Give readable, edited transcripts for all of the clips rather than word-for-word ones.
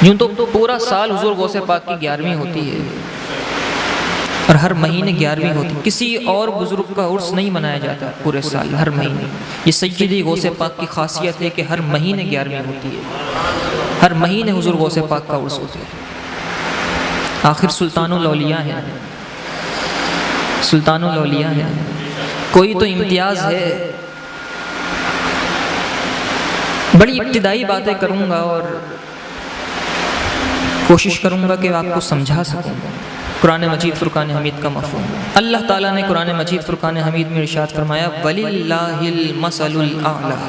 یوں تو پورا سال حضور غوث پاک کی 11ویں ہوتی ہے اور ہر مہینے 11ویں ہوتی ہے، کسی اور بزرگ کا عرس نہیں منایا جاتا پورے سال، ہر مہینے۔ یہ سیدی غوث پاک کی خاصیت ہے کہ ہر مہینے 11ویں ہوتی ہے، ہر مہینے حضور غوث پاک کا عرس ہوتا ہے۔ آخر سلطان الاولیاء ہے، سلطان الاولیاء ہے، کوئی تو امتیاز ہے۔ بڑی ابتدائی باتیں کروں گا اور کوشش کروں گا کہ آپ کو سمجھا سکوں۔ قرآن مجید فرقان حمید کا مفہوم، اللہ تعالیٰ نے قرآن مجید فرقان حمید میں ارشاد فرمایا وَلِلَّهِ الْمَثَلُ الْأَعْلَىٰ،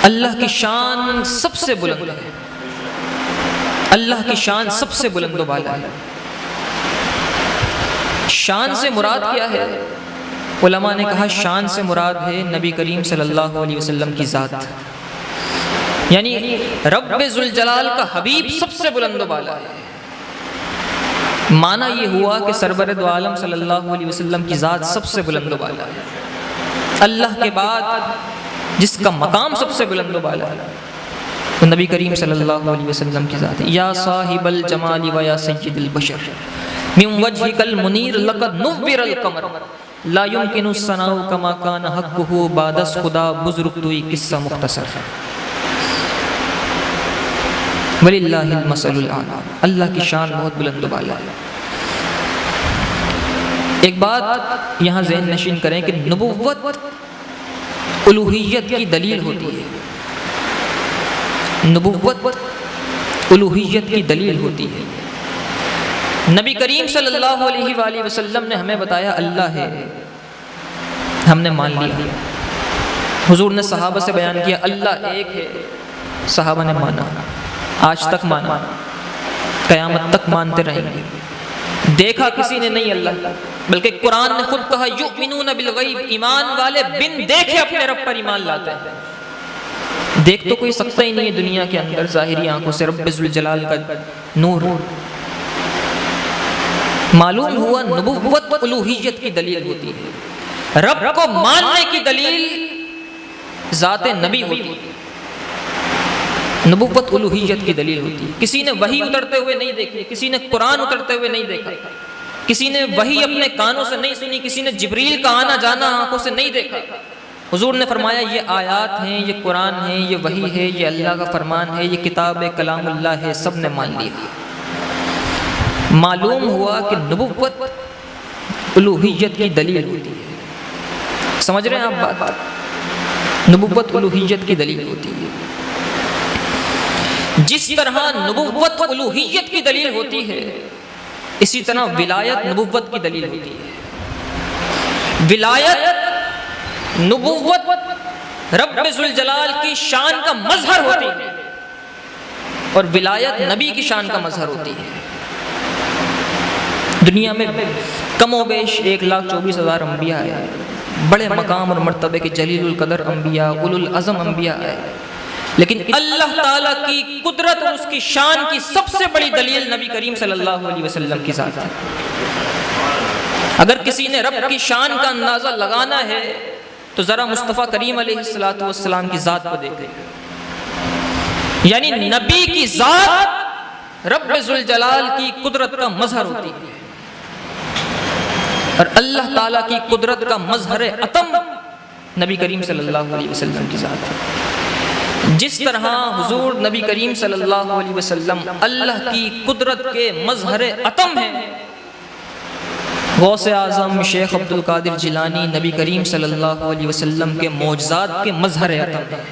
اللہ کی شان سب سے بلند ہے، اللہ کی شان سب سے بلند و بالا ہے۔ شان سے مراد کیا ہے؟ علماء نے کہا شان سے مراد ہے نبی کریم صلی اللہ علیہ وسلم کی ذات، یعنی رب ذوالجلال کا حبیب سب سے بلند و بالا ہے۔ معنی یہ ہوا کہ سرور دو عالم صلی اللہ علیہ وسلم کی ذات سب سے بلند و بالا ہے، اللہ کے بعد جس کا مقام سب سے بلند و بالا ہے تو نبی کریم صلی اللہ علیہ وسلم کی ذات ہے۔ یا صاحب الجمال و یا سید البشر من وجهک المنیر لقد نور القمر لا يمکن الثناء کما کان حقہ بعد از خدا، بزرگ توئی قصہ مختصر ہے۔ وَلِلَّهِ الْمَثَلُ الْأَعْلَىٰ، اللہ کی شان بہت بلند و بالا ہے۔ ایک بات یہاں ذہن نشین کریں کہ نبوت الوہیت کی دلیل ہوتی ہے، نبوت الوہیت کی دلیل ہوتی ہے۔ نبی کریم صلی اللہ علیہ وآلہ وسلم نے ہمیں بتایا اللہ ہے، ہم نے مان لیا۔ حضور نے صحابہ سے بیان کیا اللہ ایک ہے، صحابہ نے مانا، آج تک مانا، قیامت تک مانتے رہیں گے۔ دیکھا کسی نے نہیں اللہ، بلکہ قرآن نے خود کہا یؤمنون بالغیب، ایمان والے بن دیکھے اپنے رب پر ایمان لاتے ہیں۔ دیکھ تو کوئی سکتا ہی نہیں ہے دنیا کے اندر ظاہری آنکھوں سے رب ذوالجلال کا نور۔ معلوم ہوا نبوت الوہیت کی دلیل ہوتی ہے، رب کو ماننے کی دلیل ذات نبی ہوتی ہے، نبوت الوہیت کی دلیل ہوتی ہے۔ کسی نے وحی اترتے ہوئے نہیں دیکھی، کسی نے قرآن اترتے ہوئے نہیں دیکھا، کسی نے وحی اپنے کانوں سے نہیں سنی، کسی نے جبریل کا آنا جانا آنکھوں سے نہیں دیکھا۔ حضور نے فرمایا یہ آیات ہیں، یہ قرآن ہے، یہ وحی ہے، یہ اللہ کا فرمان ہے، یہ کتاب کلام اللہ ہے، سب نے مان لیا۔ معلوم ہوا کہ نبوت الوہیت کی دلیل ہوتی ہے۔ سمجھ رہے ہیں آپ بات؟ نبوت الوہیت کی دلیل ہوتی ہے۔ جس طرح نبوت الوہیت کی دلیل ہوتی ہے، اسی طرح ولایت نبوت کی دلیل ہوتی ہے۔ ولایت نبوت رب ذوالجلال کی شان کا مظہر ہوتی ہے اور ولایت نبی کی شان کا مظہر ہوتی ہے۔ دنیا میں کم و بیش 1,24,000 انبیاء ہیں، بڑے مقام اور مرتبے کے جلیل القدر انبیاء، اولو العزم انبیاء ہیں، لیکن اللہ تعالیٰ کی قدرت اور اس کی شان کی سب سے بڑی دلیل نبی کریم صلی اللہ علیہ وسلم کی ذات ہے۔ اگر کسی نے رب کی شان کا اندازہ لگانا ہے تو ذرا مصطفیٰ کریم علیہ السلام کی ذات کو دیکھیں، یعنی نبی کی ذات رب ذوالجلال کی قدرت کا مظہر ہوتی ہے، اور اللہ تعالیٰ کی قدرت کا مظہر اتم نبی کریم صلی اللہ علیہ وسلم کی ذات ہے۔ جس طرح حضور نبی کریم صلی اللہ علیہ وسلم اللہ کی قدرت کے مظہر اتم ہیں، غوث اعظم شیخ عبد القادر جیلانی نبی کریم صلی اللہ علیہ وسلم کے معجزات کے مظہر اتم ہیں۔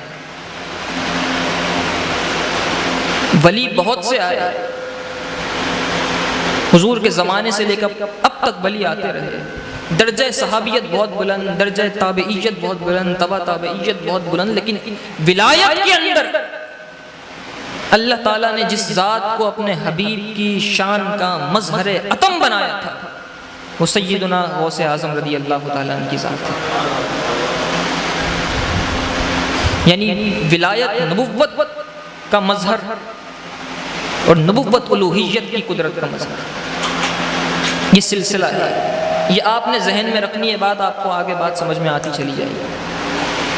ولی بہت سے آئے، حضور کے زمانے سے لے کر اب تک ولی آتے رہے، درجہ صحابیت بہت بلند، درجہ تابعیت بہت بلند، تبع تابعیت بہت بلند، لیکن ولایت کے اندر اللہ تعالیٰ نے جس ذات کو اپنے حبیب کی شان کا مظہر اتم بنایا تھا وہ سیدنا غوث اعظم رضی اللہ تعالیٰ عنہ کی ذات ہے۔ یعنی ولایت نبوت کا مظہر اور نبوت الوہیت کی قدرت کا مظہر، یہ سلسلہ ہے، یہ آپ نے ذہن میں رکھنی ہے بات، آپ کو آگے بات سمجھ میں آتی چلی جائے گی۔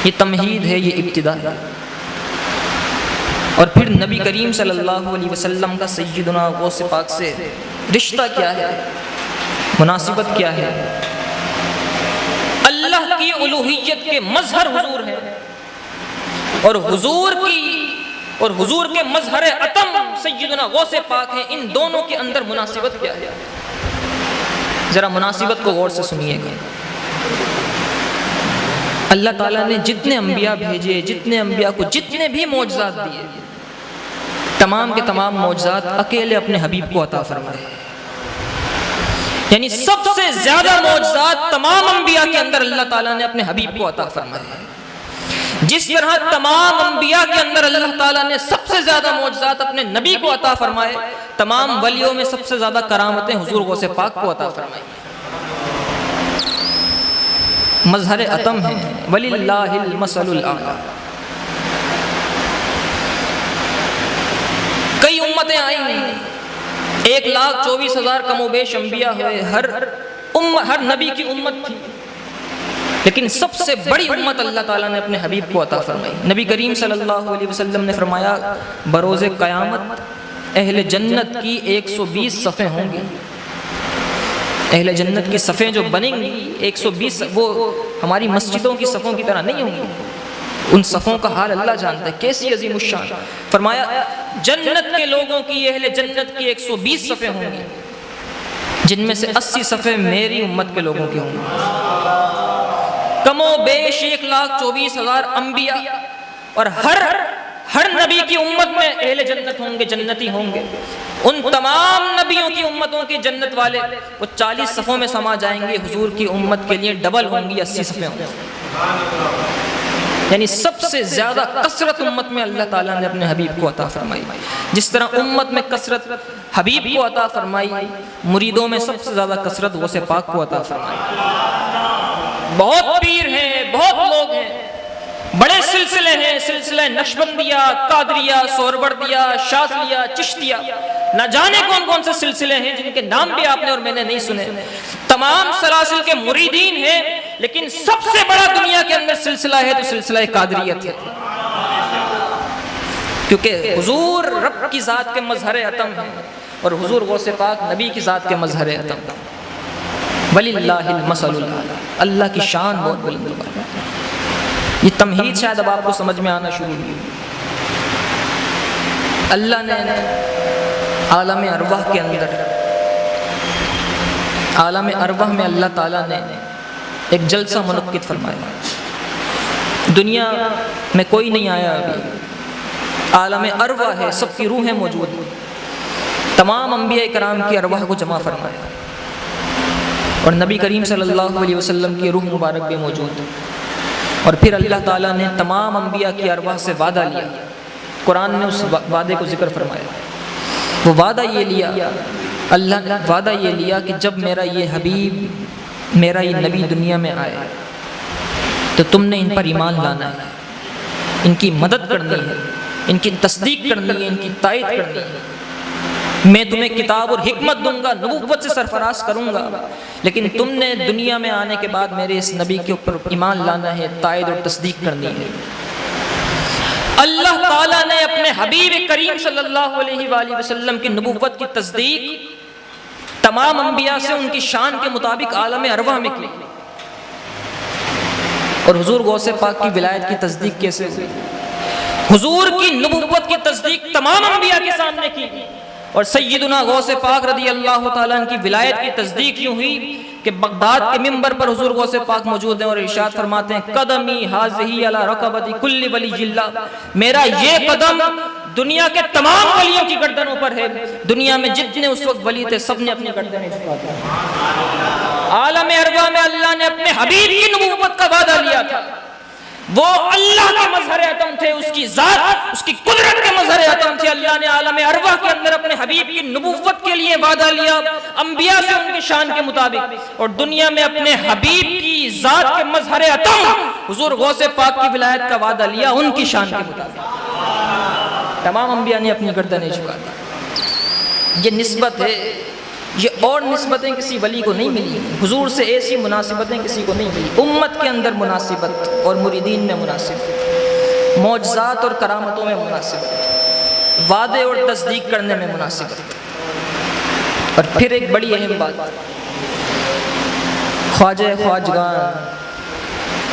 یہ تمہید ہے، یہ ابتدا ہے۔ اور پھر نبی کریم صلی اللہ علیہ وسلم کا سیدنا غوث پاک سے رشتہ کیا ہے، مناسبت کیا ہے؟ اللہ کی الوہیت کے مظہر حضور ہے، اور حضور کے مظہر عتم سیدنا غوث پاک ہیں۔ ان دونوں کے اندر مناسبت کیا ہے؟ ذرا مناسبت کو غور سے سنیے گا۔ اللہ تعالیٰ نے جتنے انبیاء بھیجے، جتنے انبیاء کو جتنے بھی معجزات دیے، تمام کے تمام معجزات اکیلے اپنے حبیب کو عطا فرمائے۔ یعنی سب سے زیادہ معجزات تمام انبیاء کے اندر اللہ تعالیٰ نے اپنے حبیب کو عطا فرمائے۔ جس طرح تمام انبیاء کے اندر اللہ تعالیٰ نے سب سے زیادہ معجزات اپنے نبی کو عطا فرمائے، تمام ولیوں میں سب سے زیادہ کرامتیں حضور غوث پاک کو عطا فرمائی۔ مظہر عتم ہے، وَلِلَّهِ الْمَثَلُ الْأَعْلَىٰ۔ کئی امتیں آئی ہیں، 1,24,000 کم و بیش انبیاء ہوئے، ہر نبی کی امت تھی، لیکن سب سے بڑی امت اللہ تعالیٰ نے اپنے حبیب کو عطا فرمائی۔ نبی کریم صلی اللہ علیہ وسلم نے فرمایا بروز قیامت اہل جنت کی 120 صفیں ہوں گی۔ اہل جنت کی صفیں جو بنیں گی 120، وہ ہماری مسجدوں کی صفوں کی طرح نہیں ہوں گی، ان صفوں کا حال اللہ جانتا ہے کیسی عظیم الشان۔ فرمایا جنت کے لوگوں کی، اہل جنت کی 120 صفیں ہوں گی، جن میں سے 80 صفیں میری امت کے لوگوں کی ہوں گی۔ کم و بیش 1,24,000 انبیاء، اور ہر نبی کی امت میں اہل جنت ہوں گے، جنتی ہوں گے۔ ان تمام نبیوں کی امتوں کے جنت والے وہ 40 صفوں میں سما جائیں گے، حضور کی امت کے لیے ڈبل ہوں گی، 80 صفیں ہوں گی۔ یعنی سب سے زیادہ کثرت امت میں اللہ تعالیٰ نے اپنے حبیب کو عطا فرمائی۔ جس طرح امت میں کثرت حبیب کو عطا فرمائی، مریدوں میں سب سے زیادہ کثرت غوث پاک کو عطا فرمائی۔ بہت پیر ہیں، بہت لوگ ہیں، بڑے سلسلے ہیں، سلسلہ نقشبندیہ، قادریہ، سہروردیہ، شاذلیہ، چشتیہ، نہ جانے کون کون سے سلسلے ہیں جن کے نام بھی آپ نے اور میں نے نہیں سنے۔ تمام سلاسل کے مریدین ہیں، لیکن سب سے بڑا دنیا کے اندر سلسلہ ہے تو سلسلہ قادریت ہے، کیونکہ حضور رب کی ذات کے مظہر عتم ہیں، اور حضور غوث پاک نبی کی ذات کے مظہر عتم۔ وَلِلَّهِ الْمَثَلُ الْأَعْلَىٰ، اللہ کی شان بہت بلند ہے۔ یہ تمہید شاید اب آپ کو سمجھ میں آنا شروع ہوئی۔ اللہ نے عالم ارواح کے اندر، عالم ارواح میں اللہ تعالیٰ نے ایک جلسہ منعقد فرمایا۔ دنیا میں کوئی نہیں آیا ابھی، عالم ارواح ہے، سب کی روحیں موجود ہیں، تمام انبیاء کرام کی ارواح کو جمع فرمایا، اور نبی کریم صلی اللہ علیہ وسلم کی روح مبارک بھی موجود ہے۔ اور پھر اللہ تعالیٰ نے تمام انبیاء کی ارواح سے وعدہ لیا، قرآن نے اس وعدے کو ذکر فرمایا۔ وہ وعدہ یہ لیا، اللہ نے وعدہ یہ لیا کہ جب میرا یہ حبیب، میرا یہ نبی دنیا میں آئے تو تم نے ان پر ایمان لانا ہے، ان کی مدد کرنی ہے، ان کی تصدیق کرنی ہے، ان کی تائید کرنی ہے۔ میں تمہیں کتاب اور حکمت دوں گا، نبوت سے سرفراز کروں گا، لیکن تم نے دنیا میں آنے کے بعد میرے اس نبی کے اوپر ایمان لانا ہے، تائید اور تصدیق کرنی ہے۔ اللہ تعالیٰ نے اپنے حبیب کریم صلی اللہ علیہ وآلہ وسلم کی نبوت کی تصدیق تمام انبیاء سے ان کی شان کے مطابق عالم ارواح میں کی، اور حضور غوث پاک کی ولایت کی تصدیق کیسے ہوئی؟ حضور کی نبوت کی تصدیق تمام انبیاء کے سامنے کی، اور سیدنا غوث پاک رضی اللہ تعالیٰ عنہ کی ولایت کی تصدیق یوں ہوئی کہ بغداد کے منبر پر حضور غوث پاک موجود ہیں اور ارشاد فرماتے ہیں قدمی حاذہی علی رقبۃ کل ولی اللہ، میرا یہ قدم دنیا کے تمام ولیوں کی گردنوں پر ہے۔ دنیا میں جتنے اس وقت ولی تھے سب نے اپنی گردنیں جھکا دی۔ عالم ارواح میں اللہ نے اپنے حبیب کی نبوت کا وعدہ لیا تھا، وہ اللہ کے مظہر عتم تھے، اس کی ذات، اس کی قدرت کے مظہر عتم تھے۔ اللہ نے عالم ارواح کے اندر اپنے حبیب کی نبوت کے لیے وعدہ لیا انبیاء سے ان کی شان کے مطابق، اور دنیا میں اپنے حبیب کی ذات کے مظہر عتم حضور غوث پاک کی ولایت کا وعدہ لیا ان کی شان کے مطابق۔ تمام انبیاء نے اپنی گردنیں جھکا دی۔ یہ نسبت ہے، یہ اور نسبتیں کسی ولی کو نہیں ملی، حضور سے ایسی مناسبتیں کسی کو نہیں ملی۔ امت کے اندر مناسبت اور مریدین میں مناسبت، معجزات اور کرامتوں میں مناسبت۔ وعدے اور تصدیق کرنے میں مناسبت۔ اور پھر ایک بڑی اہم بات، خواجہ خواجگان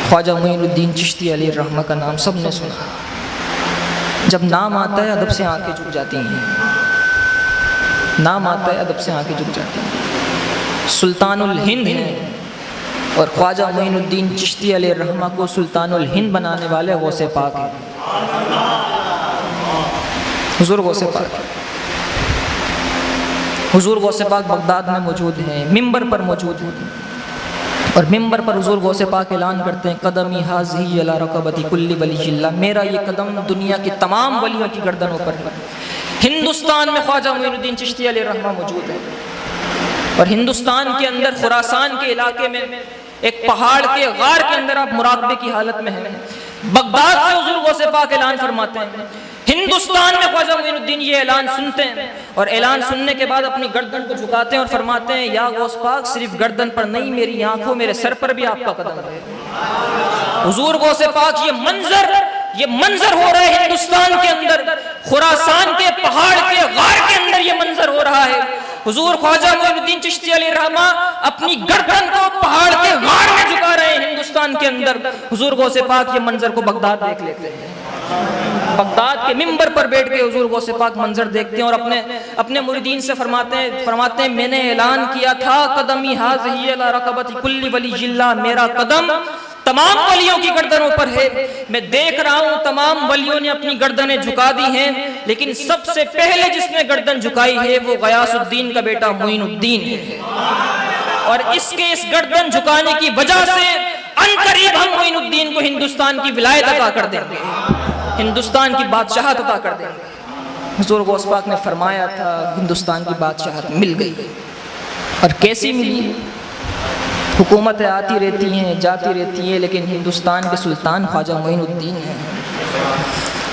خواجہ معین الدین چشتی علیہ الرحمہ کا نام سب نے سنا۔ جب نام آتا ہے ادب سے آنکھیں جھک جاتی ہیں، نام آتا ہے ادب سے آنکھیں جھک جاتی ہیں۔ سلطان الہند ہیں، اور خواجہ معین الدین چشتی علیہ الرحمہ کو سلطان الہند بنانے والے غوث پاک ہیں، حضور غوث پاک۔ حضور غوث پاک بغداد میں موجود ہیں، ممبر پر موجود ہیں، اور ممبر پر حضور غوث پاک اعلان کرتے ہیں قدمی حاذی علی رقبتی کل ولی اللہ، میرا یہ قدم دنیا کے تمام ولیوں کی گردنوں پر ہے۔ ہندوستان میں خواجہ معین الدین چشتی علیہ الرحمہ موجود ہے، اور ہندوستان کے اندر خراسان کے علاقے میں ایک پہاڑ کے غار کے اندر آپ مراقبے کی حالت میں ہیں۔ بغداد سے حضور غوث پاک اعلان فرماتے ہیں، ہندوستان میں خواجہ معین الدین یہ اعلان سنتے ہیں، اور اعلان سننے کے بعد اپنی گردن کو جھکاتے ہیں اور فرماتے ہیں یا غوث پاک صرف گردن پر نہیں، میری آنکھوں میرے سر پر بھی آپ کا قدم ہے۔ حضور غوث پاک یہ منظر ہو رہا ہے ہندوستان کے اندر، خراسان کے پہاڑ کے غار کے اندر یہ منظر ہو رہا ہے۔ حضور خواجہ معین الدین چشتی علیہ الرحمہ اپنی گردن کو پہاڑ کے غار میں جھکا رہے ہیں ہندوستان کے اندر۔ حضور غوث پاک یہ منظر کو بغداد دیکھ لیتے ہیں، بغداد کے ممبر پر بیٹھ کے حضور غوث پاک منظر دیکھتے ہیں، اور اپنے مریدین سے فرماتے ہیں میں نے اعلان کیا تھا قدمی حاذی علی رقبتی کل ولی اللہ، میرا قدم تمام ولیوں کی گردنوں پر ہے۔ میں دیکھ رہا ہوں تمام ولیوں نے اپنی گردنیں جھکا دی ہیں، لیکن سب سے پہلے جس نے گردن جھکائی ہے وہ غیاث الدین کا بیٹا معین الدین ہے، اور اس گردن جھکانے کی وجہ سے عنقریب ہم معین الدین کو ہندوستان کی ولایت عطا کر دیں گے، ہندوستان کی بادشاہت عطا کر دیں گے۔ حضور غوث پاک نے فرمایا تھا ہندوستان کی بادشاہت مل گئی، اور کیسی ملی؟ حکومتیں آتی رہتی ہیں جاتی رہتی ہیں، لیکن ہندوستان کے سلطان خواجہ معین الدین ہیں،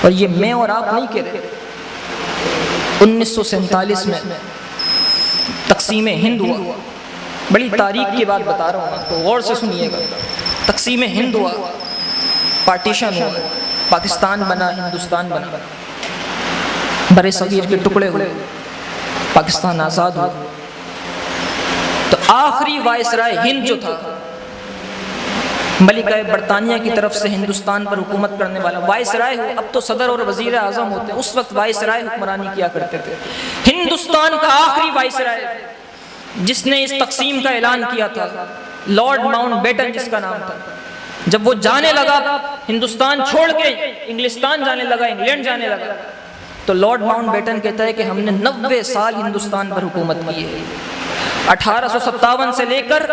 اور یہ میں اور آپ نہیں کہہ رہے۔ 1947 میں تقسیم ہند ہوا، بڑی تاریخ کی بات بتا رہا ہوں، تو غور سے سنیے گا۔ تقسیم ہند ہوا، پارٹیشن ہوا، پاکستان بنا، ہندوستان بنا، بر صغیر کے ٹکڑے ہوئے، پاکستان آزاد ہوا۔ تو آخری وائسرائے ہند جو تھا، ملکہ برطانیہ کی طرف سے ہندوستان پر حکومت کرنے والا وائسرائے ہو، اب تو صدر اور وزیر اعظم ہوتے، اس وقت وائسرائے حکمرانی کیا کرتے تھے۔ ہندوستان کا آخری وائسرائے جس نے اس تقسیم کا اعلان کیا تھا، لارڈ ماؤنٹ بیٹن جس کا نام تھا، جب وہ جانے لگا ہندوستان چھوڑ کے انگلستان جانے لگا، انگلینڈ جانے لگا، تو لارڈ ماؤنٹ بیٹن کہتا ہے کہ ہم نے 90 سال ہندوستان پر حکومت کی ہے۔ 1857 سے لے کر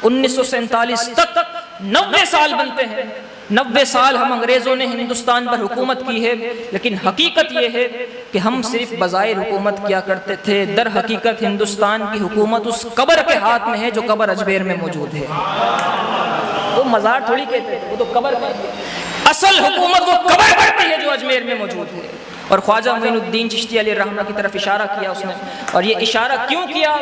1947 تک 90 سال بنتے ہیں، 90 سال ہم انگریزوں نے ہندوستان پر حکومت کی ہے، لیکن حقیقت یہ ہے کہ ہم صرف بظاہر حکومت کیا کرتے تھے، در حقیقت ہندوستان کی حکومت اس قبر کے ہاتھ میں ہے جو قبر اجمیر میں موجود ہے۔ وہ مزار تھوڑی کہتے ہیں، وہ تو قبر کہتے ہیں، اصل حکومت وہ قبر کرتی ہے جو اجمیر میں موجود ہے۔ اور خواجہ معین الدین چشتی علیہ الرحمہ کی طرف اشارہ کیا اس نے، اور یہ اشارہ کیوں کیا؟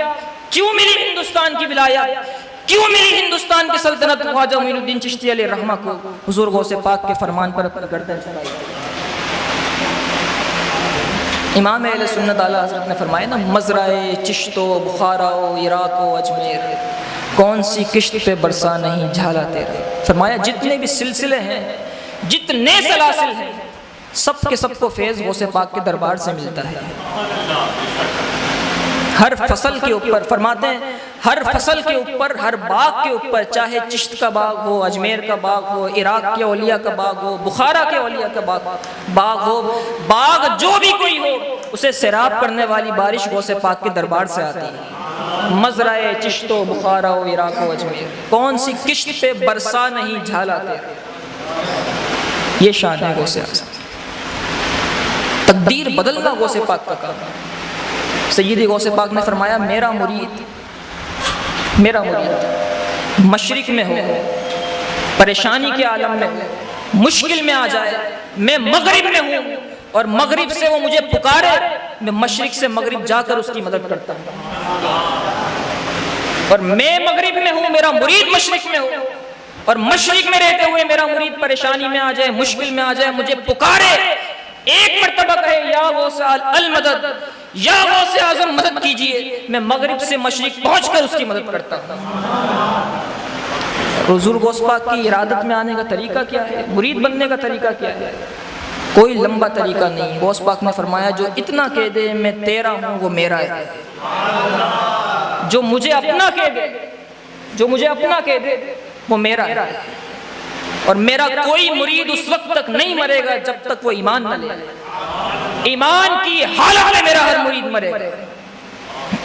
کیوں ملی ہندوستان کی ولایت، کیوں ملی ہندوستان کی سلطنت خواجہ معین الدین چشتی علیہ الرحمہ کو؟ حضور غوث پاک کے فرمان پر اپنی گردن چڑھائی۔ امام اہل سنت اعلیٰ حضرت نے فرمایا نا، مزرعے چشت و بخارا و عراق و اجمیر، کون سی کشت پہ برسا نہیں جھالا تیرا۔ فرمایا جتنے بھی سلسلے ہیں، جتنے سلاسل ہیں، سب کے سب کو فیض غوث پاک کے دربار سے ملتا ہے۔ ہر فصل کے اوپر فرماتے ہیں، ہر فصل کے اوپر، ہر باغ کے اوپر، چاہے چشت کا باغ ہو، اجمیر کا باغ ہو، عراق کے اولیاء کا باغ ہو، بخارا کے اولیاء کا باغ ہو، باغ جو بھی کوئی ہو، اسے سیراب کرنے والی بارش غوث پاک کے دربار سے آتی ہے۔ مزرعے چشت و بخارا و عراق و اجمیر، کون سی کشت پہ برسا نہیں جھالا تیرا۔ یہ شان ہے غوث پاک، تقدیر بدلنا غوث پاک کا کام ہے۔ سیدی غوث پاک نے فرمایا میرا مرید مشرق میں ہو، پریشانی کے عالم میں ہو، مشکل میں آ جائے، میں مغرب میں ہوں اور مغرب سے وہ مجھے پکارے، میں مشرق سے مغرب جا کر اس کی مدد کرتا ہوں۔ اور میں مغرب میں ہوں، میرا مرید مشرق میں ہو، اور مشرق میں رہتے ہوئے میرا مرید پریشانی میں آ جائے، مشکل میں آ جائے، مجھے پکارے، ایک مرتبہ کہے یا غوث المدد، یا غوث اعظم مدد کیجئے، میں مغرب سے مشرق پہنچ کر اس کی مدد کرتا ہوں۔ حضور غوث پاک کی ارادت میں آنے کا طریقہ کیا ہے؟ مرید بننے کا طریقہ کیا ہے؟ کوئی لمبا طریقہ نہیں۔ غوث پاک نے فرمایا جو اتنا کہہ دے میں تیرا ہوں وہ میرا ہے، جو مجھے اپنا کہہ دے، جو مجھے اپنا کہہ دے وہ میرا ہے، اور میرا کوئی مرید اس وقت تک نہیں مرے گا جب تک وہ ایمان نہ لے۔ ایمان کی حالت میں میرا ہر مرید مرے گا۔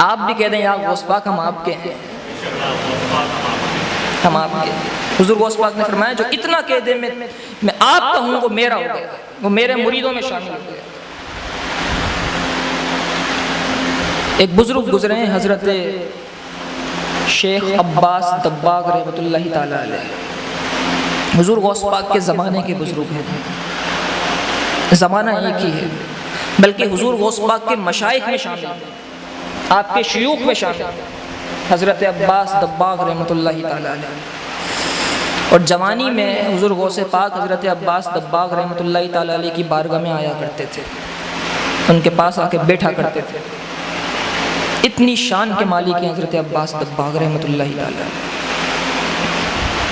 آپ بھی کہہ دیں یا غوث پاک ہم آپ کے ہیں، ہم آپ کے ہیں۔ حضور غوث پاک نے فرمایا جو اتنا کہہ دے میں آپ کا ہوں وہ میرا ہو گیا، وہ میرے مریدوں میں شامل ہو گیا۔ ایک بزرگ گزرے ہیں حضرت شیخ عباس دباغ رحمۃ اللہ تعالی علیہ، حضور غوث پاک کے زمانے کے بزرگ ہیں، زمانہ ایک ہی ہے، بلکہ حضور غوث پاک کے مشائخ میں شامل ہیں، آپ کے شیوخ میں شامل ہیں، حضرت عباس دباغ رحمۃ اللہ تعالی علیہ۔ اور جوانی میں حضور غوث پاک حضرت عباس دباغ رحمۃ اللہ تعالی علیہ کی بارگاہ میں آیا کرتے تھے، ان کے پاس آ کے بیٹھا کرتے تھے۔ اتنی شان کے مالک ہیں حضرت عباس دباغ رحمۃ اللہ تعالی علیہ۔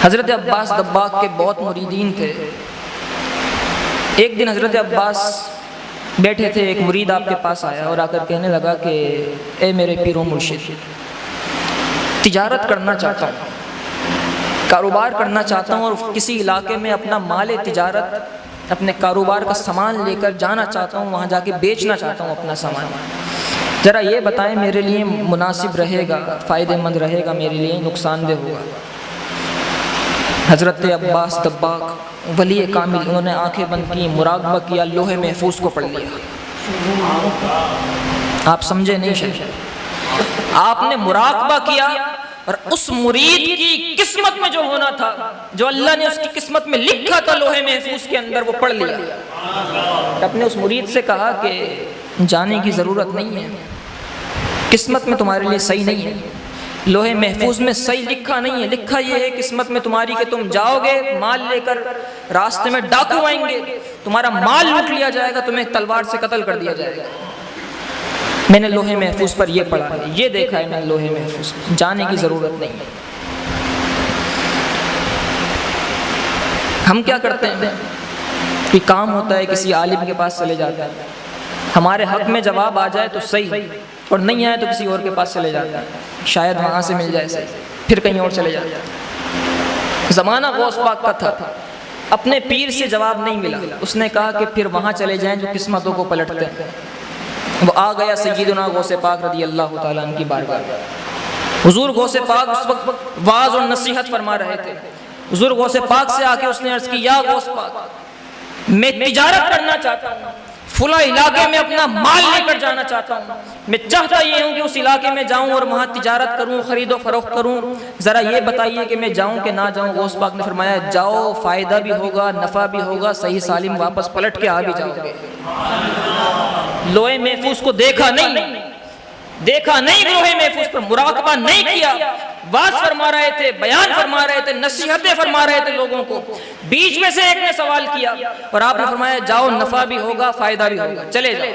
حضرت عباس دباغ کے بہت مریدین تھے۔ ایک دن حضرت عباس بیٹھے تھے، ایک مرید آپ کے پاس آیا اور آ کر کہنے لگا کہ اے میرے پیر و مرشد، تجارت کرنا چاہتا ہوں، کاروبار کرنا چاہتا ہوں، اور کسی علاقے میں اپنا مال تجارت، اپنے کاروبار کا سامان لے کر جانا چاہتا ہوں، وہاں جا کے بیچنا چاہتا ہوں اپنا سامان، ذرا یہ بتائیں میرے لیے مناسب رہے گا، فائدہ مند رہے گا، میرے لیے نقصان دہ ہوگا؟ حضرت عباس دباغ ولی کامل، انہوں نے آنکھیں بند کی، مراقبہ کیا، لوح محفوظ کو پڑھ لیا۔ آپ سمجھے نہیں شاید، آپ نے مراقبہ کیا اور اس مرید کی قسمت میں جو ہونا تھا، جو اللہ نے اس کی قسمت میں لکھا تھا لوح محفوظ کے اندر، وہ پڑھ لیا۔ اپنے اس مرید سے کہا کہ جانے کی ضرورت نہیں ہے، قسمت میں تمہارے لیے صحیح نہیں ہے، لوح محفوظ میں صحیح لکھا نہیں ہے، لکھا یہ ہے قسمت میں تمہاری کہ تم جاؤ گے مال لے کر، راستے میں ڈاکو آئیں گے، تمہارا مال لوٹ لیا جائے گا، تمہیں تلوار سے قتل کر دیا جائے گا۔ میں نے لوح محفوظ پر یہ پڑھا ہے، یہ دیکھا ہے میں نے لوح محفوظ، جانے کی ضرورت نہیں ہے۔ ہم کیا کرتے ہیں کہ کام ہوتا ہے کسی عالم کے پاس چلے جاتے ہیں، ہمارے حق میں جواب آ جائے تو صحیح، اور نہیں آئے تو کسی اور کے پاس چلے جاتے ہیں، شاید وہاں سے مل جائے صحیح، پھر کہیں اور چلے جاتے ہیں۔ زمانہ غوث پاک کا تھا، اپنے پیر سے جواب نہیں ملا، اس نے کہا کہ پھر وہاں چلے جائیں جو قسمتوں کو پلٹتے ہیں۔ وہ آ گیا سیدنا غوث پاک رضی اللہ تعالیٰ عنہ کی بارگاہ۔ حضور غوث پاک اس وقت وعظ اور نصیحت فرما رہے تھے۔ حضور غوث پاک سے آ کے اس نے عرض کی یا غوث پاک میں تجارت کرنا چاہتا ہوں، فلاں علاقے میں اپنا مال لے کر جانا چاہتا ہوں، میں چاہتا یہ ہوں کہ اس علاقے میں جاؤں اور وہاں تجارت کروں، خرید و فروخت کروں، ذرا یہ بتائیے کہ میں جاؤں کہ نہ جاؤں؟ غوث پاک نے فرمایا جاؤ، فائدہ بھی ہوگا، نفع بھی ہوگا، صحیح سالم واپس پلٹ کے آ بھی جاؤ گے۔ لوح محفوظ کو دیکھا نہیں، دیکھا نہیں، لوح محفوظ پر مراقبہ نہیں کیا، واز فرما رہے تھے، بیان فرما رہے تھے، نصیحتیں فرما رہے تھے لوگوں کو، بیچ میں سے ایک نے سوال کیا اور آپ نے فرمایا جاؤ، نفع بھی ہوگا، فائدہ بھی ہوگا، چلے جاؤ۔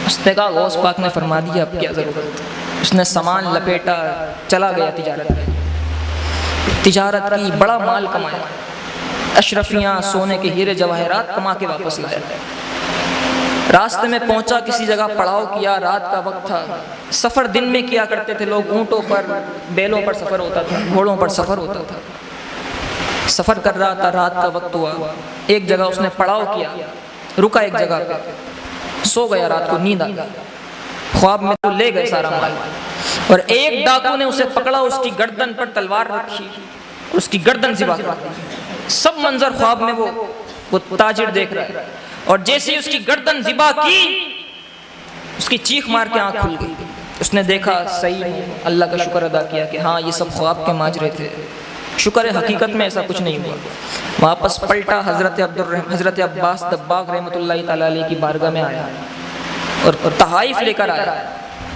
اس نے کہا غوث پاک نے فرما دیا اب کیا ضرورت؟ اس نے سامان لپیٹا، چلا گیا تجارت کی، بڑا مال کمایا، اشرفیاں، سونے کے ہیرے جواہرات کما کے واپس لایا۔ راستے میں پہنچا، کسی جگہ پڑاؤ کیا، رات کا وقت تھا، سفر دن میں کیا کرتے تھے لوگ، اونٹوں پر، بیلوں پر سفر ہوتا تھا، گھوڑوں پر سفر ہوتا تھا، سفر کر رہا تھا، رات کا وقت ہوا، ایک جگہ اس نے پڑاؤ کیا، رکا ایک جگہ پہ، سو گیا، رات کو نیند آ گئی، خواب میں تو لے گئے سارا مال، اور ایک ڈاکو نے اسے پکڑا، اس کی گردن پر تلوار رکھی، اس کی گردن ذبح کر دی۔ سب منظر خواب میں وہ تاجر دیکھ رہا ہے، اور جیسے اس کی گردن ذبح کی، اس کی چیخ مار کے آنکھ کھل گئی۔ اس نے دیکھا صحیح، اللہ کا شکر ادا کیا کہ ہاں یہ سب خواب کے ماجرے تھے، شکر ہے حقیقت میں ایسا کچھ نہیں ہوا۔ واپس پلٹا، حضرت عباس دباغ رحمۃ اللہ تعالیٰ علیہ کی بارگاہ میں آیا اور تحائف لے کر آیا،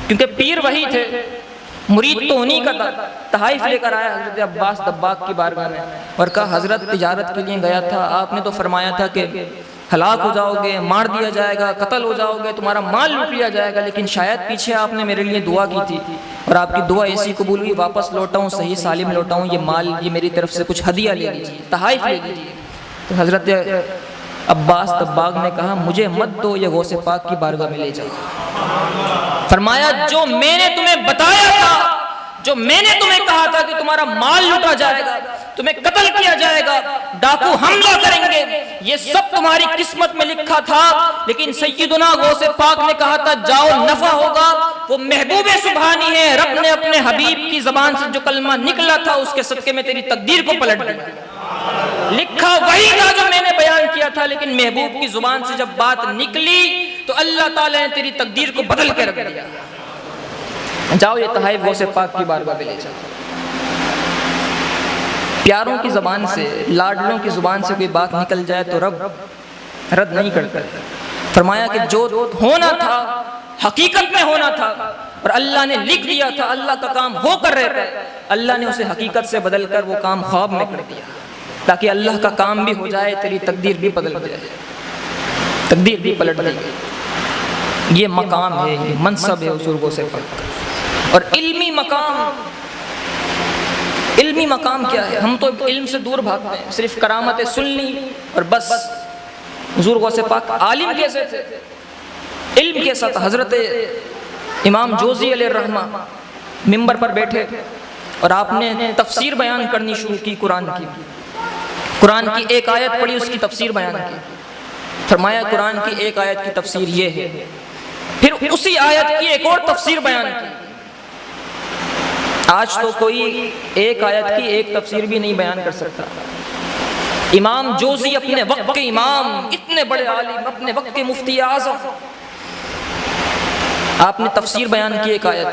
کیونکہ پیر وہی تھے، مرید تو انہی کا تھا۔ تحائف لے کر آیا حضرت عباس دباغ کی بارگاہ میں اور کہا حضرت تجارت کے لیے گیا تھا، آپ نے تو فرمایا تھا کہ ہلاک ہو جاؤ گے، مار دیا جائے گا، قتل ہو جاؤ گے، تمہارا مال لوٹ لیا جائے گا، لیکن شاید پیچھے آپ نے میرے لیے دعا کی تھی اور آپ کی دعا ایسی قبول ہوئی، واپس لوٹا ہوں، صحیح سالم لوٹا ہوں، یہ مال یہ میری طرف سے کچھ ہدیہ لے لیجیے، تحائف لے لیجیے۔ تو حضرت عباس دباغ نے کہا مجھے مت دو، یہ غوث پاک کی بارگاہ میں لے جاؤ۔ فرمایا جو میں نے تمہیں بتایا تھا، جو میں نے تمہیں کہا تھا کہ تمہارا مال لوٹا جائے گا، تمہیں قتل کیا جائے گا، ڈاکو حملہ کریں گے، یہ سب تمہاری قسمت میں لکھا تھا، لیکن سیدنا غوث پاک نے کہا تھا جاؤ نفع ہوگا۔ وہ محبوب سبحانی ہے، رب نے اپنے حبیب کی زبان سے جو کلمہ نکلا تھا اس کے صدقے میں تیری تقدیر کو پلٹ دیا۔ لکھا وہی تھا جو میں نے بیان کیا تھا، لیکن محبوب کی زبان سے جب بات نکلی تو اللہ تعالیٰ نے تیری تقدیر کو بدل کے رکھ دیا۔ جاؤ یہ تحائف غوث پاک کی بارگاہ میں لے جاؤ۔ پیاروں کی زبان سے، لاڈلوں کی زبان سے کوئی بات نکل جائے تو رب رد نہیں کرتا۔ فرمایا کہ جو ہونا تھا حقیقت میں ہونا تھا اور اللہ نے لکھ دیا تھا، اللہ کا کام ہو کر رہتا ہے، اللہ نے اسے حقیقت سے بدل کر وہ کام خواب میں کر دیا، تاکہ اللہ کا کام بھی ہو جائے، تیری تقدیر بھی بدل جائے، تقدیر بھی پلٹ جائے۔ یہ مقام ہے، یہ منصب ہے حضور غوث پاک۔ اور علمی مقام کیا ہے؟ ہم تو علم سے دور بھاگتے ہیں، صرف کرامتیں سن لی اور بس۔ حضور غوث پاک عالم کیسے تھے؟ علم کیسا تھا؟ حضرت امام جوزی علیہ الرحمہ منبر پر بیٹھے اور آپ نے تفسیر بیان کرنی شروع کی قرآن کی۔ قرآن کی ایک آیت پڑھی، اس کی تفسیر بیان کی۔ فرمایا قرآن کی ایک آیت کی تفسیر یہ ہے، پھر اسی آیت کی ایک اور تفسیر بیان کی۔ آج تو کوئی ایک آیت کی ایک تفسیر بھی نہیں بیان کر سکتا۔ امام جوزی اپنے وقت کے امام، اتنے بڑے عالم، اپنے وقت کے مفتی اعظم، آپ نے تفسیر بیان کی ایک آیت،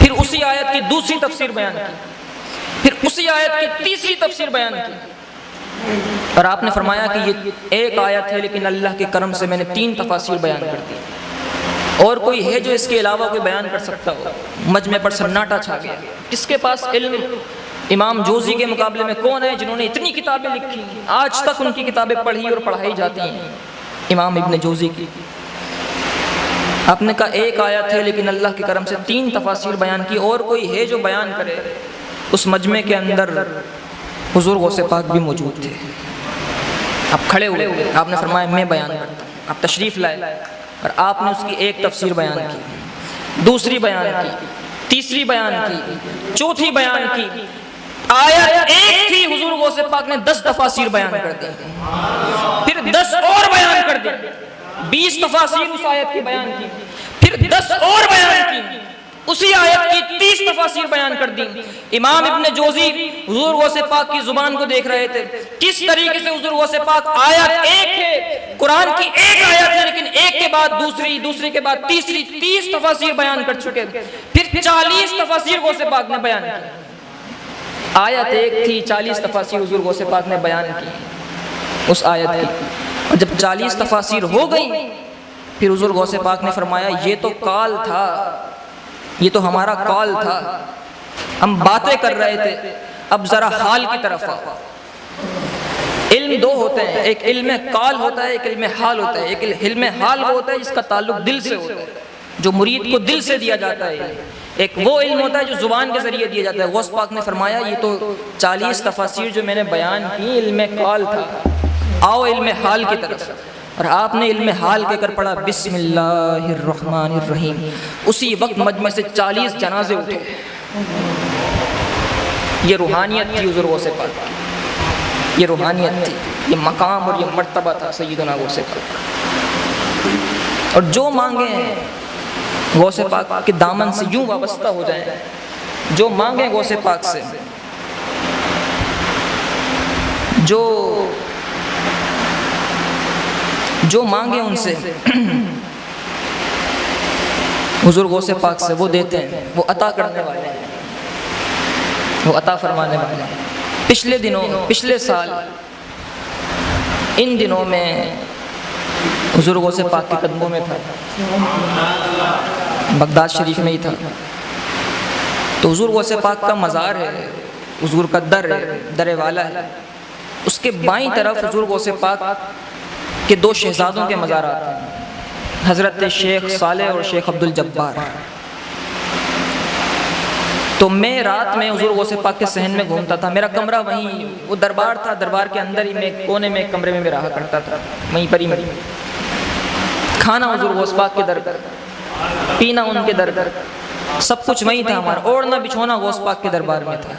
پھر اسی آیت کی دوسری تفسیر بیان کی، پھر اسی آیت کی تیسری تفسیر بیان کی، اور آپ نے فرمایا کہ یہ ایک آیت ہے لیکن اللہ کے کرم سے میں نے 3 تفاسیر بیان کر دی، اور کوئی ہے جو اس کے علاوہ کوئی بیان کر سکتا ہو؟ مجمع پر سناٹا چھا گیا۔ کس کے پاس علم؟ امام جوزی کے مقابلے میں کون ہے جنہوں نے اتنی کتابیں لکھی؟ آج تک ان کی کتابیں پڑھی اور پڑھائی جاتی ہیں، امام ابن جوزی کی۔ آپ نے کہا ایک آیت ہے لیکن اللہ کے کرم سے 3 تفاسیر بیان کی، اور کوئی ہے جو بیان کرے؟ اس مجمع کے اندر حضور غوث پاک بھی موجود تھے۔ آپ کھڑے ہوئے، آپ نے فرمایا میں بیان کرتا ہوں۔ آپ تشریف لائے اور آپ نے اس کی ایک تفسیر بیان کی، دوسری بیان کی، تیسری بیان کی، چوتھی بیان کی۔ آیت ایک تھی، حضور غوث پاک نے 10 تفاسیر بیان کر دی، پھر 10 اور بیان کر دی، 20 تفاسیر اس آیت کی بیان کی، پھر 10 اور بیان کی، اسی آیت کی 30 تفاسیر بیان کر دی۔ امام ابن جوزی حضور غوث پاک کی زبان کو دیکھ رہے تھے، کس طریقے سے حضور غوث پاک آیت ایک ہے، قرآن کی ایک آیت ہے لیکن ایک کے بعد دوسری، دوسری کے بعد تیسری، 30 تفاسیر بیان کر چکے، پھر 40 تفاسیر غوث پاک نے بیان کی۔ آیت ایک تھی، 40 تفاسیر حضور غوث پاک نے بیان کی اس آیت کی، اور جب 40 تفاسیر ہو گئی پھر حضور غوث پاک نے فرمایا یہ تو کال تھا، یہ تو ہمارا کال تھا، ہم باتیں کر رہے تھے، اب ذرا حال کی طرف آؤ۔ علم 2 ہوتے ہیں، ایک علم کال ہوتا ہے، ایک علم حال ہوتا ہے۔ ایک علم حال وہ ہوتا ہے جس کا تعلق دل سے ہوتا ہے، جو مرید کو دل سے دیا جاتا ہے۔ ایک وہ علم ہوتا ہے جو زبان کے ذریعے دیا جاتا ہے۔ غوث پاک نے فرمایا یہ تو 40 تفاسیر جو میں نے بیان کی علم کال تھا، آؤ علم حال کی طرف۔ اور آپ نے علم حال کے کر پڑھا بسم اللہ الرحمن الرحیم، اسی وقت مجمع سے 40 جنازے اٹھے۔ یہ روحانیت تھی حضور غوث پاک کی، یہ روحانیت تھی، یہ مقام اور یہ مرتبہ تھا سیدنا غوث پاک۔ اور جو مانگیں غوث پاک کے دامن سے یوں وابستہ ہو جائیں، جو مانگیں غوث پاک سے، جو مانگیں ان سے، حضور غوث پاک سے وہ دیتے ہیں، وہ عطا کرنے والے ہیں، وہ عطا فرمانے والے ہیں۔ پچھلے سال ان دنوں میں حضور غوث پاک کے قدموں میں تھا، بغداد شریف میں ہی تھا، تو حضور غوث پاک کا مزار ہے، حضور کا در ہے، در والا ہے، اس کے بائیں طرف حضور غوث پاک کہ دو شہزادوں کے مزارات ہیں، حضرت شیخ صالح اور شیخ عبد الجبار۔ تو میں رات میں حضور غوث پاک کے صحن میں گھومتا تھا، میرا کمرہ وہیں، وہ دربار تھا، دربار کے اندر ہی میں کونے میں کمرے میں رہا کرتا تھا، وہیں پر ہی میں کھانا حضور غوث پاک کے در، پینا ان کے در، سب کچھ وہیں تھا ہمارا، اوڑھنا بچھونا غوث پاک کے دربار میں تھا۔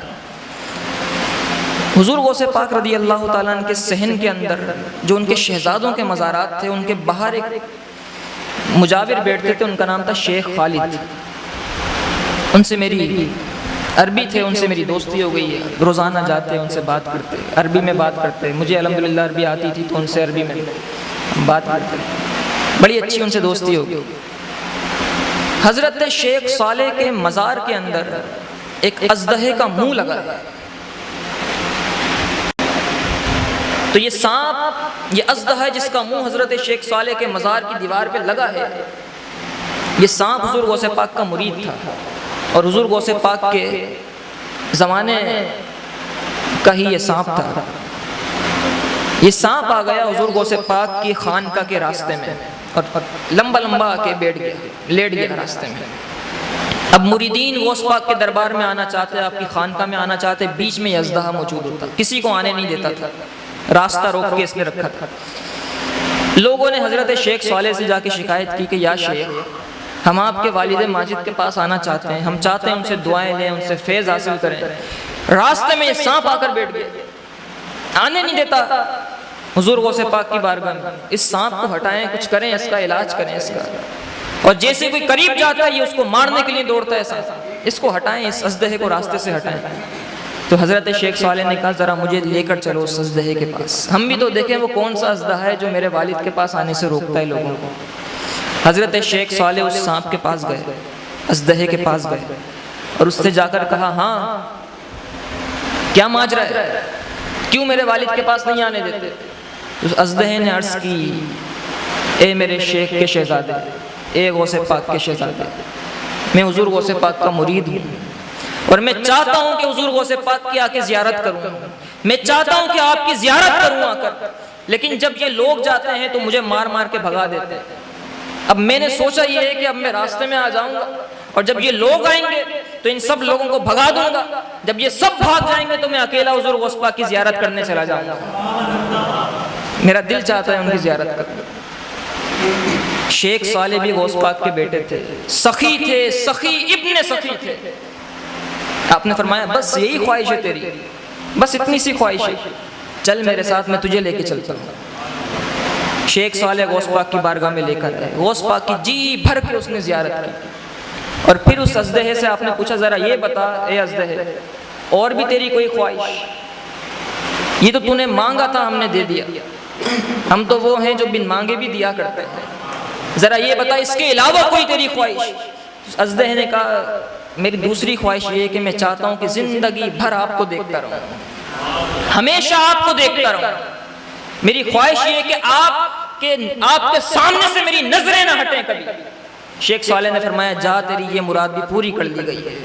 حضور غوث پاک رضی اللہ تعالیٰ عنہ کے صحن کے اندر جو ان کے شہزادوں کے مزارات تھے، ان کے باہر ایک مجاور بیٹھتے تھے، ان کا نام تھا شیخ خالد۔ ان سے میری عربی تھے، ان سے میری دوستی ہو گئی ہے، روزانہ جاتے ان سے بات کرتے، عربی میں بات کرتے، مجھے الحمدللہ عربی آتی تھی تو ان سے عربی میں بات کرتے، بڑی اچھی ان سے دوستی ہو گئی۔ حضرت شیخ صالح کے مزار کے اندر ایک اژدہے کا منہ لگا ہے، تو یہ سانپ، یہ اژدہا ہے جس کا منہ حضرت شیخ صالح کے مزار کی دیوار پہ لگا ہے، یہ سانپ حضور غوث پاک کا مرید تھا، اور حضور غوث پاک کے زمانے کا ہی یہ سانپ تھا۔ یہ سانپ آ گیا حضور غوث پاک کی خانقاہ کے راستے میں، اور لمبا لمبا آ کے بیٹھ گیا، لیٹ گیا راستے میں۔ اب مریدین غوث پاک کے دربار میں آنا چاہتے، آپ کی خانقاہ میں آنا چاہتے، بیچ میں یہ اژدہا موجود ہوتا، کسی کو آنے نہیں دیتا تھا، راستہ روک کے اس نے رکھا تھا۔ لوگوں نے حضرت شیخ صالح سے جا کے شکایت کی کہ یا شیخ، ہم آپ کے والد ماجد کے پاس آنا چاہتے ہیں، ہم چاہتے ہیں ان سے دعائیں لیں، ان سے فیض حاصل کریں، راستے میں یہ سانپ آ کر بیٹھ گیا، آنے نہیں دیتا حضور غوث پاک کی بارگاہ میں، اس سانپ کو ہٹائیں، کچھ کریں، اس کا علاج کریں اس کا، اور جیسے کوئی قریب جاتا ہے یہ اس کو مارنے کے لیے دوڑتا ہے سانپ، اس کو ہٹائیں، اس اژدہے کو راستے سے ہٹائیں۔ تو حضرت شیخ صالح نے کہا ذرا مجھے لے کر چلو اس اژدہے کے پاس، ہم بھی تو دیکھیں وہ کون سا اژدہا ہے جو میرے والد کے پاس آنے سے روکتا ہے لوگوں کو۔ حضرت شیخ صالح اس سانپ کے پاس گئے، اژدہے کے پاس گئے، اور اس سے جا کر کہا ہاں کیا ماجرا ہے، کیوں میرے والد کے پاس نہیں آنے دیتے؟ اس اژدہے نے عرض کی اے میرے شیخ کے شہزادے، اے غوث پاک کے شہزادے، میں حضور غوث پاک کا مرید ہوں، اور میں چاہتا ہوں کہ حضور غوث پاک کی آ کے زیارت کروں، میں چاہتا ہوں کہ آپ کی زیارت کروں آ کر، لیکن جب یہ لوگ جاتے ہیں تو مجھے مار مار کے بھگا دیتے ہیں۔ اب میں نے سوچا یہ ہے کہ اب میں راستے میں آ جاؤں گا، اور جب یہ لوگ آئیں گے تو ان سب لوگوں کو بھگا دوں گا، جب یہ سب بھاگ جائیں گے تو میں اکیلا حضور غوث پاک کی زیارت کرنے چلا جاؤں گا، میرا دل چاہتا ہے ان کی زیارت کرنے۔ شیخ صالح بھی غوث پاک کے بیٹے تھے، سخی تھے، سخی ابن سخی تھے۔ آپ نے فرمایا بس یہی خواہش ہے تیری، بس اتنی سی خواہش ہے، چل میرے ساتھ، میں تجھے لے کے چلتا ہوں۔ شیخ صالح غوث پاک کی بارگاہ میں لے کر آئے، غوث پاک کی جی بھر کے اس نے زیارت کی، اور پھر اس اژدہے سے آپ نے پوچھا ذرا یہ بتا اے اژدہے، اور بھی تیری کوئی خواہش؟ یہ تو نے مانگا تھا ہم نے دے دیا، ہم تو وہ ہیں جو بن مانگے بھی دیا کرتے ہیں، ذرا یہ بتا اس کے علاوہ کوئی تیری خواہش؟ اژدہے نے کہا میری دوسری خواہش یہ ہے کہ میں چاہتا ہوں کہ زندگی بھر آپ کو دیکھتا رہوں، ہمیشہ آپ کو دیکھتا رہوں، میری خواہش یہ ہے کہ آپ کے سامنے سے میری نظریں نہ ہٹیں کبھی۔ شیخ صالح نے فرمایا جا تیری یہ مراد بھی پوری کر لی گئی ہے۔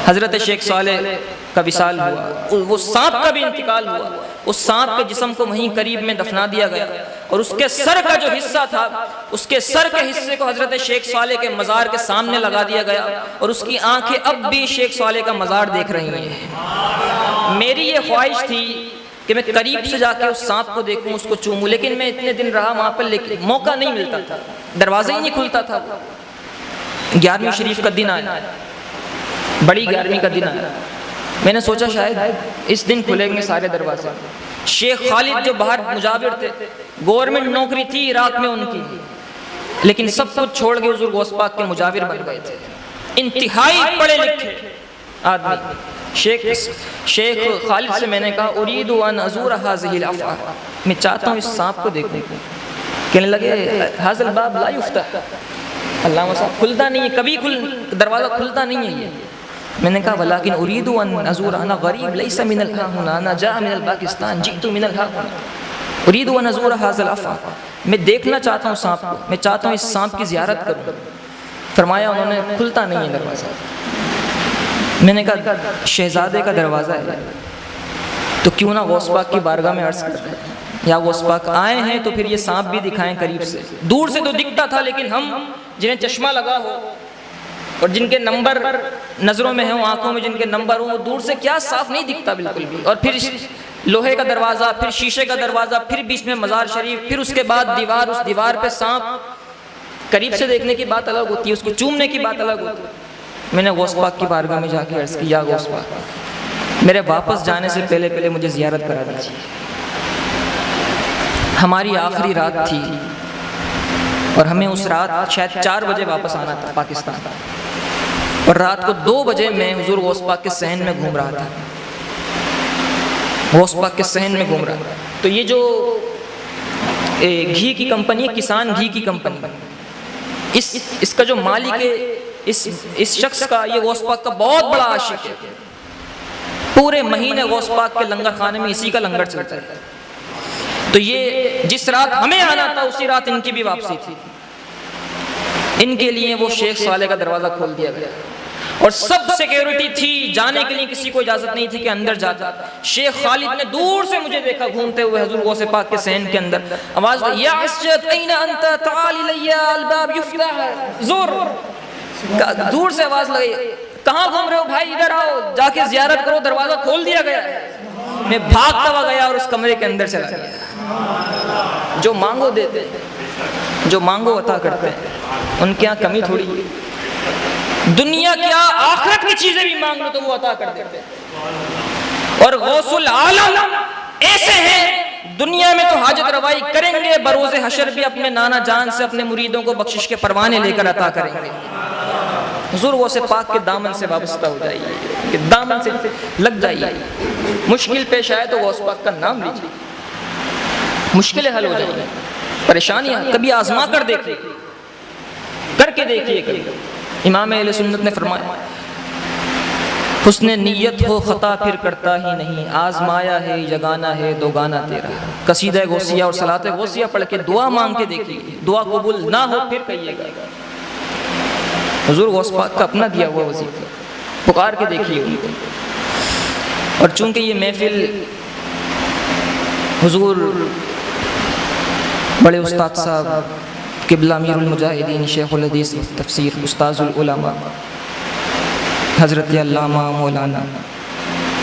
حضرت شیخ صالح کا وصال ہوا، وہ سانپ کا بھی انتقال ہوا، اس سانپ کے جسم کو وہیں قریب میں دفنا دیا گیا، اور اس کے سر کا جو حصہ تھا، اس کے سر کے حصے کو حضرت شیخ صالح کے مزار کے سامنے لگا دیا گیا، اور اس کی آنکھیں اب بھی شیخ صالح کا مزار دیکھ رہی ہیں۔ میری یہ خواہش تھی کہ میں قریب سے جا کے اس سانپ کو دیکھوں، اس کو چوموں، لیکن میں اتنے دن رہا وہاں پر، لیکن موقع نہیں ملتا تھا، دروازہ ہی نہیں کھلتا تھا۔ 11ویں شریف کا دن آیا، بڑی 11ویں کا دن آیا، میں نے سوچا شاید اس دن کھلیں گے سارے دروازے۔ شیخ خالد جو باہر مجاور تھے، گورنمنٹ نوکری تھی عراق میں ان کی، لیکن سب کچھ چھوڑ کے حضور غوث پاک کے مجاور بن گئے تھے، انتہائی پڑھے لکھے آدمی۔ شیخ خالد سے میں نے کہا اریدُ ان ازور هذه الافعار، میں چاہتا ہوں اس سانپ کو دیکھوں۔ کہنے لگے هذا الباب لا يفتح، علامہ صاحب کھلتا نہیں ہے، کبھی دروازہ کھلتا نہیں ہے یہ۔ میں نے کہا ولیکن اریدُ ان ازور، انا غریب لیس من الہاہنا، انا جاء من الپاکستان جئت من الہاہنا، اریدُ ان ازور هذا الافعار، میں دیکھنا چاہتا ہوں سانپ کو، میں چاہتا ہوں اس سانپ کی زیارت کروں۔ فرمایا انہوں نے کھلتا نہیں ہے دروازہ۔ میں نے کہا شہزادے کا دروازہ ہے تو کیوں نہ غوث پاک کی بارگاہ میں عرض کرتے ہیں۔ یا غوث پاک آئے ہیں تو پھر یہ سانپ بھی دکھائیں قریب سے. دور سے تو دکھتا تھا لیکن ہم جنہیں چشمہ لگا ہو اور جن کے نمبر نظروں میں ہوں، آنکھوں میں جن کے نمبر ہوں، وہ دور سے کیا صاف نہیں دکھتا بالکل بھی. اور پھر لوہے کا دروازہ، پھر شیشے کا دروازہ، پھر بیچ میں مزار شریف، پھر اس کے بعد دیوار، اس دیوار پہ سانپ. قریب سے دیکھنے کی بات الگ ہوتی ہے، اس کو چومنے کی بات الگ ہوتی ہے. میں نے غوث پاک کی بارگاہ میں جا کے عرض کی، یا غوث پاک میرے واپس جانے سے پہلے مجھے زیارت کرا دیجیے. ہماری آخری رات تھی اور ہمیں اس رات شاید 4 بجے واپس آنا تھا پاکستان، اور رات کو 2 بجے میں حضور غوث پاک کے صحن میں گھوم رہا تھا. غوث پاک کے صحن میں گھوم رہا تھا. تو یہ جو گھی کی کمپنی، کسان گھی کی کمپنی، اس کا جو مالک ہے، اس شخص کا، یہ غوث پاک کا بہت بڑا عاشق ہے. پورے مہینے غوث پاک کے لنگر خانے میں اسی کا لنگر چلتا ہے. تو یہ جس رات ہمیں آنا تھا اسی رات ان کی بھی واپسی تھی. ان کے لیے وہ شیخ صالح کا دروازہ کھول دیا گیا اور سب سیکیورٹی تھی، جانے کے لیے کسی کو اجازت نہیں تھی کہ اندر جاتا. شیخ خالد نے دور سے مجھے دیکھا گھومتے ہوئے حضور غوث پاک کے صحن کے اندر. آواز دی، یا عسجد این انت تعال الی الباب یفتح. زور دور سے آواز لگی، کہاں گھوم رہے ہو بھائی، ادھر آؤ، جا کے زیارت کرو، دروازہ کھول دیا گیا. میں بھاگتا ہوا گیا اور اس کمرے کے اندر چلا گیا. جو مانگو دیتے ہیں، جو مانگو عطا کرتے ہیں، ان کے یہاں کمی تھوڑی ہے. دنیا کیا آخرت کی چیزیں بھی مانگ لو تو وہ عطا کر دیتے ہیں. اور غوث العالم ایسے ہیں، دنیا میں تو حاجت روائی کریں گے، بروز حشر بھی اپنے نانا جان سے اپنے مریدوں کو بخشش کے پروانے لے کر عطا کریں گے. حضور غوث پاک کے دامن سے وابستہ ہو جائیے، کہ دامن سے لگ جائیے. مشکل پیش آئے تو غوث پاک کا نام لیجیے، مشکلیں حل ہو جائیں گی. پریشانیاں کبھی آزما کر دیکھیے، کر کے دیکھیے. کبھی امام اہل سنت نے فرمایا، حسن نیت ہو خطا پھر کرتا ہی نہیں، آزمایا ہے یگانا ہے دوگانا تیرا. قصیدہ غوثیہ اور صلاۃ غوثیہ پڑھ کے دعا مانگ کے دیکھیے، دعا قبول نہ ہو پھر کہیے گا. حضور غوث پاک کا اپنا دیا ہوا وظیفہ، پکار کے دیکھیے ان کو. اور چونکہ یہ محفل حضور بڑے استاد صاحب قبلہ امیر المجاہدین شیخ الحدیث تفسیر استاذ العلماء حضرت علامہ مولانا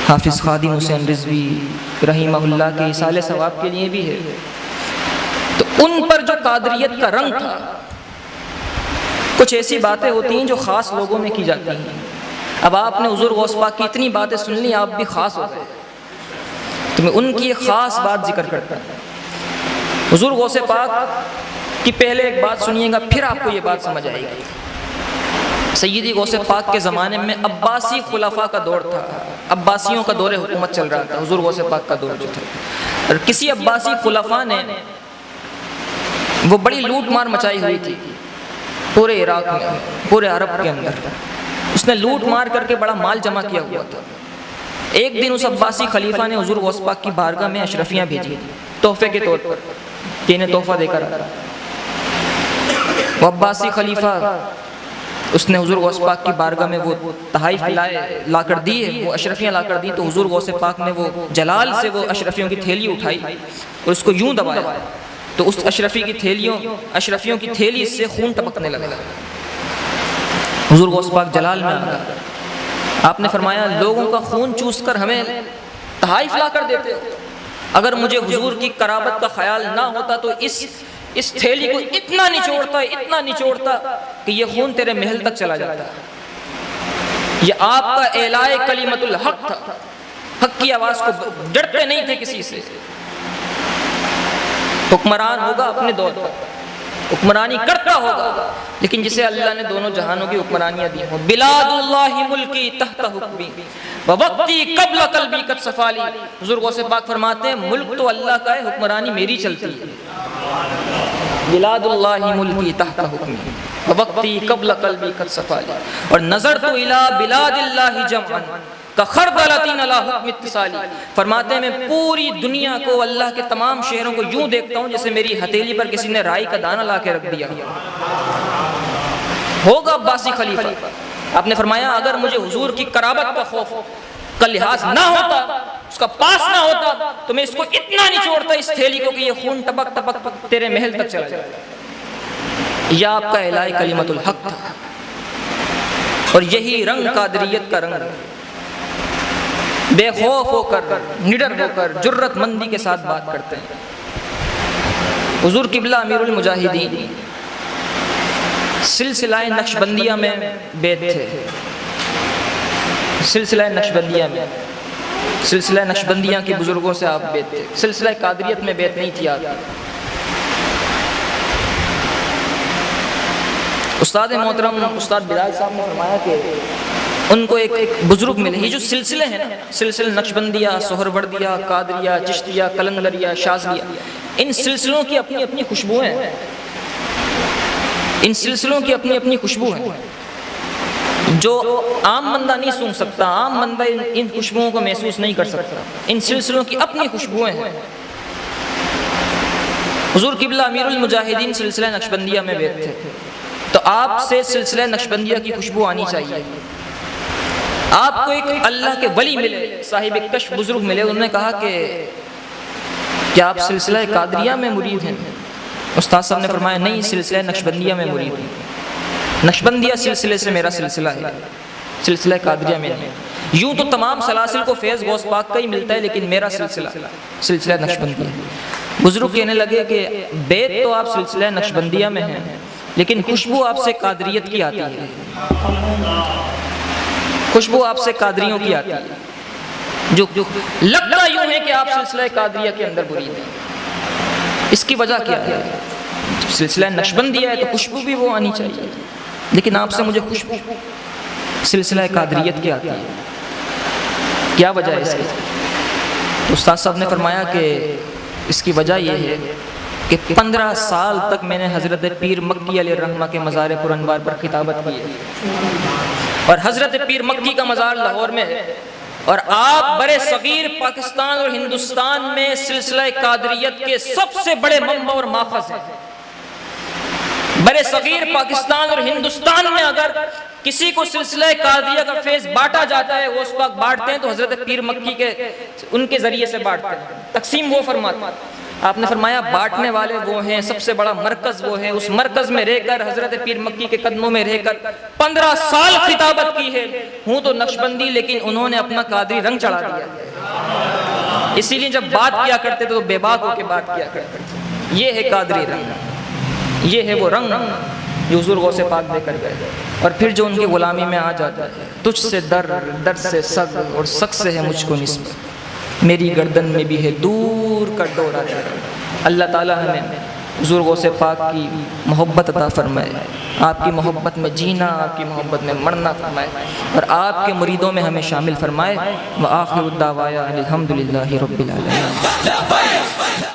حافظ خادم حسین رضوی رحمہ اللہ کے ایصال ثواب کے لیے بھی ہے، تو ان پر جو قادریت کا رنگ تھا، کچھ ایسی باتیں ہوتی ہیں جو خاص لوگوں میں کی جاتی ہیں. اب آپ نے حضور غوث پاک کی اتنی باتیں سن لی، آپ بھی خاص ہو گئے، تو میں ان کی ایک خاص بات ذکر کرتا ہوں. حضور غوث پاک کی پہلے ایک بات سنیے گا، پھر آپ کو یہ بات سمجھ آئے گی. سیدی غوث پاک کے زمانے میں عباسی خلفاء کا دور تھا، عباسیوں کا دور حکومت چل رہا تھا. حضور غوث پاک کا دور جو تھا، اور کسی عباسی خلفاء نے وہ بڑی لوٹ مار مچائی ہوئی تھی پورے عراق میں، پورے عرب کے اندر. اس نے لوٹ مار کر کے بڑا مال جمع کیا ہوا تھا. ایک دن اس عباسی خلیفہ نے حضور غوث پاک کی بارگاہ میں اشرفیاں بھیجی تحفے کے طور پر، کہ انہیں تحفہ دے کر آتا. وہ عباسی خلیفہ، اس نے حضور غوث پاک کی بارگاہ میں وہ تحائف لا کر دیے، وہ اشرفیاں لا کر دی. تو حضور غوث پاک نے وہ جلال سے وہ اشرفیوں کی تھیلی اٹھائی اور اس کو یوں دبایا، تو اس اشرفیوں کی تھیلی سے خون ٹپکنے لگا. حضور غوث پاک جلال میں آ گئے. آپ نے فرمایا، لوگوں کا خون چوس کر ہمیں تحائف لا کر دیتے ہو. اگر مجھے حضور کی قرابت کا خیال نہ ہوتا تو اس تھیلی کو اتنا نچوڑتا کہ یہ خون تیرے محل تک چلا جاتا. یہ آپ کا اعلائے کلمت الحق تھا، حق کی آواز کو ڈرتے نہیں تھے کسی سے. حکمران ہوگا اپنے دور پر، حکمرانی کرتا ہوگا، لیکن جسے اللہ نے دونوں جہانوں کی حکمرانیاں دی ہوں. بلاد اللہ ملکی تحت حکمی ووقتی قبل قلبی قد صفالی. حضور غوث پاک فرماتے ہیں، ملک تو اللہ کا ہے، حکمرانی میری چلتی ہے. بلاد اللہ ملکی تحت حکمی ووقتی قبل قلبی قد صفالی. اور نظرت الی بلاد اللہ جمعا کخردلۃ علی حکم اتصالی. فرماتے ہیں، میں پوری دنیا کو، اللہ کے تمام شہروں کو یوں دیکھتا ہوں جیسے میری ہتھیلی پر کسی نے رائی کا دانہ لا کے رکھ دیا ہوگا. عباسی خلیفہ. آپ نے فرمایا، اگر مجھے حضور کی قرابت کا خوف کا لحاظ نہ ہوتا اس کا پاس نہ ہوتا تو میں اس کو اتنا نچوڑتا اس تھیلی کو کہ یہ خون ٹپک ٹپک تیرے محل تک چلا جائے۔ یہ آپ کا الہ کلمت الحق تھا، اور یہی رنگ قادریت کا رنگ، بے خوف ہو کر، نڈر ہو کر، جرت مندی کے ساتھ بات کرتے ہیں۔ حضور قبلہ امیر المجاہدین سلسلہ نقشبندیہ میں بیت تھے، سلسلہ نقشبندیہ میں، سلسلہ نقشبندیہ کے بزرگوں سے آپ بیت تھے، سلسلہ قادریت میں بیت نہیں تھی آپ۔ استاد محترم استاد بلال صاحب نے فرمایا کہ ان کو ایک بزرگ ملے۔ یہ جو سلسلے ہیں نا، سلسلہ نقشبندیہ، سہروردیہ، قادریہ، چشتیہ، قلندریہ، شاذلیہ، ان سلسلوں کی اپنی اپنی خوشبو ہیں، ان سلسلوں کی اپنی اپنی خوشبو ہیں جو عام بندہ نہیں سونگھ سکتا، عام بندہ ان خوشبوؤں کو محسوس نہیں کر سکتا۔ ان سلسلوں کی اپنی خوشبوئیں ہیں۔ حضور قبلہ امیر المجاہدین سلسلہ نقشبندیہ میں بیٹھے تھے، تو آپ سے سلسلہ نقشبندیہ کی خوشبو آنی چاہیے۔ آپ کو ایک اللہ کے ولی ملے، صاحب کشف بزرگ ملے، انہوں نے کہا کہ کیا آپ سلسلہ قادریہ میں مرید ہیں؟ استاد صاحب نے فرمایا نہیں، سلسلہ نقشبندیہ میں مرید ہیں۔ نقشبندیہ سلسلے سے میرا سلسلہ ہے، سلسلہ قادریہ میں نہیں۔ یوں تو تمام سلاسل کو فیض غوث پاک کا ہی ملتا ہے، لیکن میرا سلسلہ نقشبندیہ ہے۔ بزرگ کہنے لگے کہ بیت تو آپ سلسلہ نقشبندیہ میں ہیں، لیکن خوشبو آپ سے قادریت کی آتی ہے، خوشبو آپ سے قادریوں کی آتی ہے، جو لگتا یوں ہے کہ آپ سلسلہ قادریہ کے اندر مرید ہیں۔ اس کی وجہ کیا ہے؟ سلسلہ نقشبندیہ ہے تو خوشبو بھی وہ آنی چاہیے، لیکن آپ سے مجھے خوشبو سلسلہ قادریت کی آتی ہے، کیا وجہ ہے اس کی؟ تو استاد صاحب نے فرمایا کہ اس کی وجہ یہ ہے کہ 15 سال تک میں نے حضرت پیر مکی علیہ الرحمہ کے مزار پر انوار پر خطابت کی ہے، اور حضرت پیر مکی کا مزار لاہور میں ہے، اور آپ برے صغیر پاکستان اور ہندوستان میں سلسلہ قادریت کے سب سے بڑے منبع اور ماخذ ہیں۔ برے صغیر پاکستان اور ہندوستان میں اگر کسی کو سلسلہ قادریہ کا فیض بانٹا جاتا ہے، وہ اس وقت بانٹتے ہیں تو حضرت پیر مکی کے ان کے ذریعے سے بانٹتے ہیں، تقسیم وہ فرماتے ہیں۔ آپ نے فرمایا بانٹنے والے وہ ہیں، سب سے بڑا مرکز وہ ہے، اس مرکز میں رہ کر حضرت پیر مکی کے قدموں میں رہ کر 15 سال خطابت کی ہے۔ ہوں تو نقشبندی، لیکن انہوں نے اپنا قادری رنگ چڑھا دیا، اسی لیے جب بات کیا کرتے تو بے باک ہو کے بات کیا کرتے تھے۔ یہ ہے قادری رنگ، یہ ہے وہ رنگ جو حضور غوث پاک دے کر گئے، اور پھر جو ان کی غلامی میں آ جاتا ہے، تجھ سے در سے سگ، اور سگ سے ہے مجھ کو نسبت، میری گردن میں بھی ہے دور کا ڈورا تیرا۔ اللہ تعالیٰ ہمیں حضور غوث پاک کی محبت عطا فرمائے، آپ کی محبت میں جینا، آپ کی محبت میں مرنا فرمائے، اور آپ کے مریدوں میں ہمیں شامل فرمائے۔ وآخر الدعوایا الحمدللہ رب العالمین۔